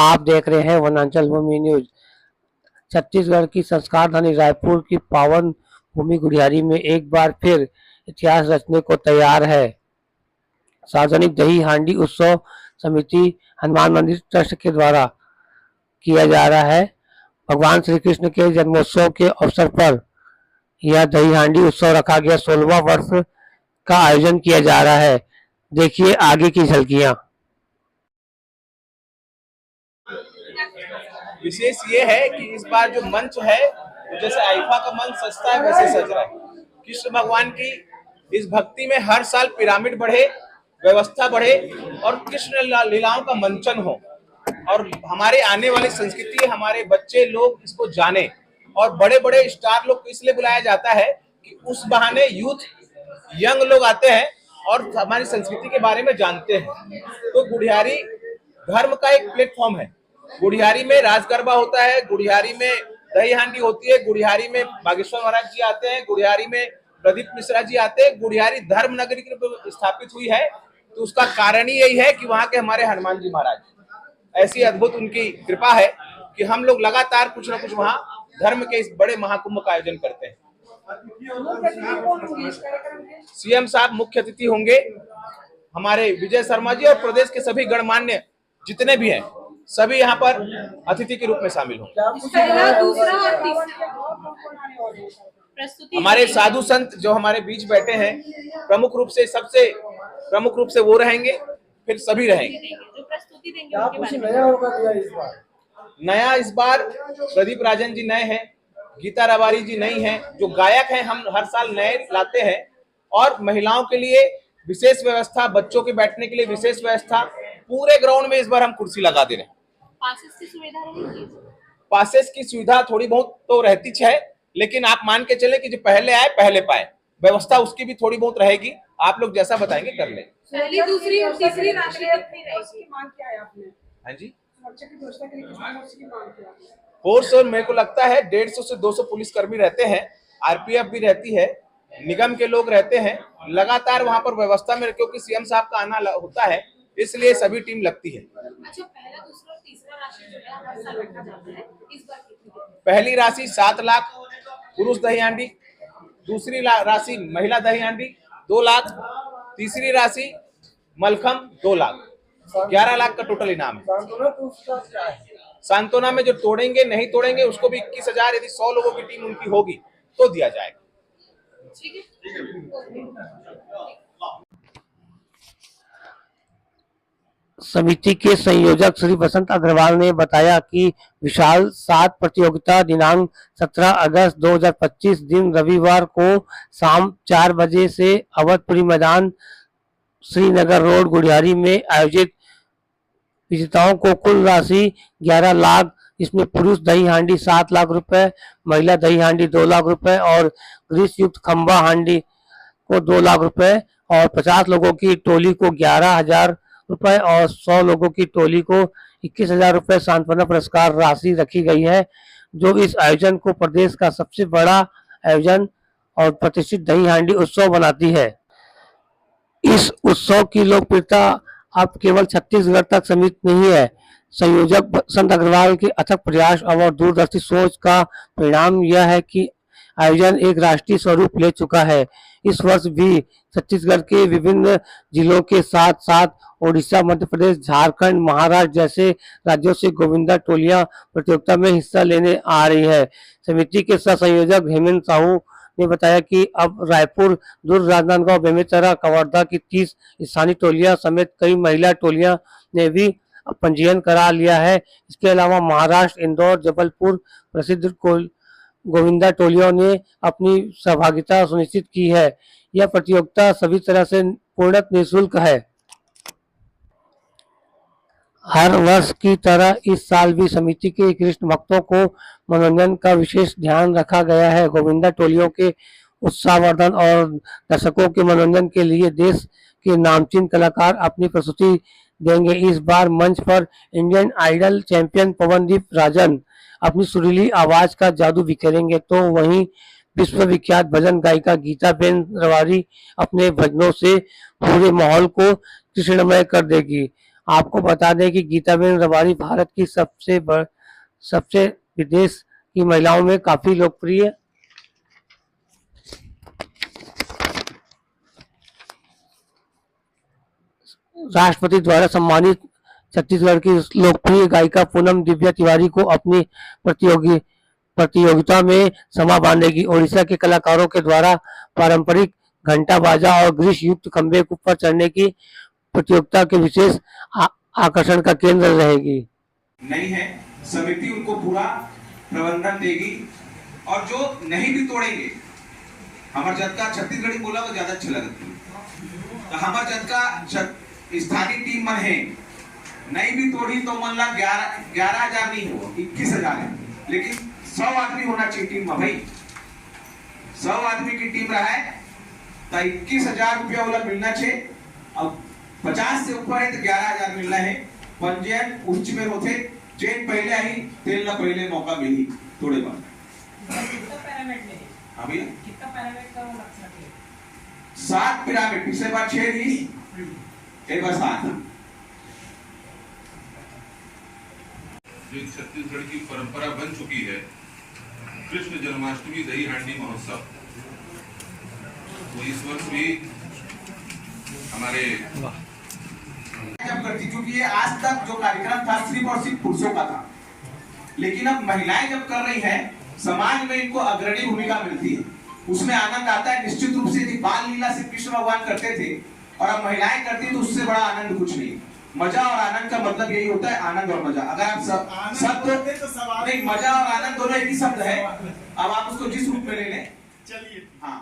आप देख रहे हैं वनांचल भूमि न्यूज। छत्तीसगढ़ की संस्कार धनी रायपुर की पावन भूमि गुढ़ियारी में एक बार फिर इतिहास रचने को तैयार है। सार्वजनिक दही हांडी उत्सव समिति हनुमान मंदिर ट्रस्ट के द्वारा किया जा रहा है। भगवान श्री कृष्ण के जन्मोत्सव के अवसर पर यह दही हांडी उत्सव रखा गया। 16वां वर्ष का आयोजन किया जा रहा है। देखिए आगे की झलकियां। विशेष ये है कि इस बार जो मंच है जैसे आईफा का मंच सजता है वैसे सज रहा है। कृष्ण भगवान की इस भक्ति में हर साल पिरामिड बढ़े, व्यवस्था बढ़े और कृष्ण लीलाओं का मंचन हो और हमारे आने वाली संस्कृति हमारे बच्चे लोग इसको जाने। और बड़े बड़े स्टार लोग को इसलिए बुलाया जाता है कि उस बहाने यूथ यंग लोग आते हैं और हमारी संस्कृति के बारे में जानते हैं। तो गुढ़ियारी धर्म का एक प्लेटफॉर्म है। गुढ़ियारी में राज गरबा होता है, गुढ़ियारी में दही हांडी होती है, गुढ़ियारी में बागेश्वर महाराज जी आते हैं, गुढ़ियारी में प्रदीप मिश्रा जी आते हैं। गुढ़ियारी धर्म नगरी के रूप में स्थापित हुई है, तो उसका कारण ही यही है कि वहाँ के हमारे हनुमान जी महाराज, ऐसी अद्भुत उनकी कृपा है कि हम लोग लगातार कुछ ना कुछ वहाँ धर्म के इस बड़े महाकुंभ का आयोजन करते हैं। सीएम साहब मुख्य अतिथि होंगे, हमारे विजय शर्मा जी और प्रदेश के सभी गणमान्य जितने भी हैं सभी यहाँ पर अतिथि के रूप में शामिल होंगे। हमारे साधु संत जो हमारे बीच बैठे हैं प्रमुख रूप से सबसे प्रमुख रूप से वो रहेंगे, फिर सभी रहेंगे। जो प्रस्तुति देंगे नया इस बार प्रदीप राजन जी नए हैं, गीता रबारी जी नई हैं। जो गायक हैं हम हर साल नए लाते हैं और महिलाओं के लिए विशेष व्यवस्था, बच्चों के बैठने के लिए विशेष व्यवस्था। पूरे ग्राउंड में इस बार हम कुर्सी लगा दे रहे हैं। पासेस की सुविधा रहेगी? पासेस की सुविधा थोड़ी बहुत तो रहती है, लेकिन आप मान के चले कि जो पहले आए पहले पाए, व्यवस्था उसकी भी थोड़ी बहुत रहेगी। आप लोग जैसा बताएंगे कर ले। पहली, दूसरी और तीसरी राशि कितनी रहेगी? मांग क्या है आपने? हाँ जी, सुरक्षा की व्यवस्था के लिए कितनी फोर्स की मांग किया आपने? फोर्स और मेरे को लगता है 150 से 200 पुलिसकर्मी रहते हैं, आरपीएफ भी रहती है, निगम के लोग रहते हैं लगातार वहां पर व्यवस्था में, क्योंकि सीएम साहब का आना होता है इसलिए सभी टीम लगती है। अच्छा, पहला, दूसरा और तीसरा राशि जो है हर साल रखा जाता है, इस बार कितनी? पहली राशि 7 लाख पुरुष दही हांडी, दूसरी राशि महिला दही हांडी 2 लाख, तीसरी राशि मलखम 2 लाख, 11 लाख का टोटल इनाम है। सांत्वना में जो तोड़ेंगे नहीं तोड़ेंगे उसको भी 21,000, यदि 100 लोगों की टीम उनकी होगी तो दिया जाएगा। ठीक है। समिति के संयोजक श्री बसंत अग्रवाल ने बताया कि विशाल 7 प्रतियोगिता दिनांक 17 अगस्त 2025 दिन रविवार को शाम 4 बजे से अवधपुरी मैदान श्रीनगर रोड गुढ़ियारी में आयोजित। विजेताओं को कुल राशि 11 लाख, इसमें पुरुष दही हांडी 7 लाख रुपए, महिला दही हांडी 2 लाख रुपए और ग्रीस युक्त खंबा हांडी को 2 लाख रुपए और 50 लोगों की टोली को 11,000 रुपए और 100 लोगों की टोली को 21,000 रुपए सांत्वना पुरस्कार राशि रखी गई है, जो इस आयोजन को प्रदेश का सबसे बड़ा आयोजन और प्रतिष्ठित दही हांडी उत्सव बनाती है। इस उत्सव की लोकप्रियता अब केवल छत्तीसगढ़ तक सीमित नहीं है। संयोजक बसंत अग्रवाल के अथक प्रयास और दूरदर्शी सोच का परिणाम यह है कि आयोजन एक राष्ट्रीय स्वरूप ले चुका है। इस वर्ष भी छत्तीसगढ़ के विभिन्न जिलों के साथ साथ ओडिशा, मध्य प्रदेश, झारखंड, महाराष्ट्र जैसे राज्यों से गोविंदा टोलियां प्रतियोगिता में हिस्सा लेने आ रही है। समिति के सह संयोजक हेमंत साहू ने बताया कि अब रायपुर, दुर्ग, राजनांदगांव, बेमेतरा, कवर्धा की 30 स्थानीय टोलियां समेत कई महिला टोलियां ने भी पंजीयन करा लिया है। इसके अलावा महाराष्ट्र, इंदौर, जबलपुर प्रसिद्ध गोविंदा टोलियों ने अपनी सहभागिता सुनिश्चित की है। यह प्रतियोगिता सभी तरह से पूर्णतः निःशुल्क है। हर वर्ष की तरह इस साल भी समिति के कृष्ण भक्तों को मनोरंजन का विशेष ध्यान रखा गया है। गोविंदा टोलियों के उत्साहवर्धन और दर्शकों के मनोरंजन के लिए देश के नामचीन कलाकार अपनी प्रस्तुति देंगे। इस बार मंच पर Indian idol champion Pawandeep Rajan अपनी सुरीली आवाज का जादू बिखेरेंगे, तो वहीं विश्वविख्यात भजन गायिका गीता बेन रबारी अपने भजनों से पूरे माहौल को कृष्णमय कर देगी। आपको बता दें कि गीताबेन रबारी भारत की सबसे विदेश की महिलाओं में काफी लोकप्रिय राष्ट्रपति द्वारा सम्मानित छत्तीसगढ़ की लोकप्रिय गायिका पूनम दिव्या तिवारी को अपनी प्रतियोगिता में समा बांधेगी। ओडिशा के कलाकारों के द्वारा पारंपरिक घंटा बाजा और ग्रीस युक्त खंबे पर चढ़ने की प्रतियोगिता के विशेष आकर्षण का केंद्र रहेगी। नहीं है, समिति उनको पूरा प्रबंधन देगी और जो नहीं भी तोड़ेंगे, हमारे जत का छत्तीसगढ़ी बोला तो ज्यादा अच्छा लगता है, तो हमारे जत का स्थानीय टीम मन है, नहीं भी तोड़ी तो मन ला 11,000 नहीं हो 21,000 है, लेकिन 100 आदमी होना चाहिए टीम में भाई। 100 आदमी की टीम रहा है तो 21,000 रुपया वाला मिलना चाहिए। अब 50 से ऊपर है तो 11,000 मिलना है। पंजीयन उच्च में होते, जेन पहले आई तेल ना पहले मौका मिली थोड़े बार। कितना पिरामिड में अभी कितना पिरामिड का वो लग सकता है? 7 पिरामिड, पिछले बार 6 थी, एक बार 7। जो छत्तीसगढ़ की परंपरा बन चुकी है, कृष्ण जन्माष्टमी दही हांडी महोत्सव, वो इस वर्ष भी हमारे जब करती, क्योंकि ये आज तक जो कार्यक्रम था सिर्फ और सिर्फ पुरुषों का था, लेकिन अब महिलाएं जब कर रही हैं, समाज में इनको अग्रणी भूमिका मिलती है, उसमें आनंद आता है। निश्चित रूप से बाल लीला से कृष्ण भगवान करते थे और अब महिलाएं करती हैं, तो उससे बड़ा आनंद कुछ नहीं। मजा और आनंद का मतलब यही होता है, आनंद और मजा। अगर आप सब नहीं, मजा और आनंद दोनों एक ही शब्द है, अब आप उसको जिस रूप में ले लें। चलिए हाँ।